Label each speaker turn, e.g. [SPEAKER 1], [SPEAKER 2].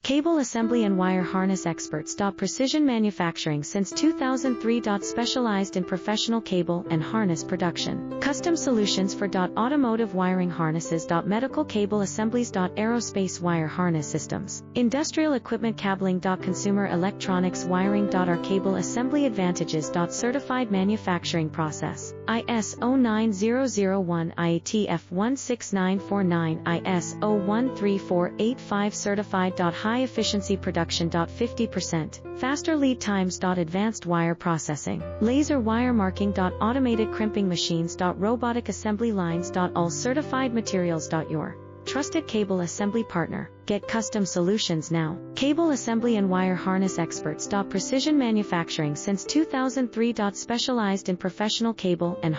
[SPEAKER 1] Cable assembly and wire harness experts. Precision manufacturing since 2003. Specialized in professional cable and harness production. Custom solutions for automotive wiring harnesses. Medical cable assemblies. Aerospace wire harness systems. Industrial equipment cabling. Consumer electronics wiring. Our cable assembly advantages. Certified manufacturing process. ISO 9001 IATF 16949 ISO 13485 certified. High efficiency production. 50%. Faster lead times. Advanced wire processing. Laser wire marking. Automated crimping machines. Robotic assembly lines. All certified materials. Your trusted cable assembly partner. Get custom solutions now. Cable assembly and wire harness experts. Precision manufacturing since 2003. Specialized in professional cable and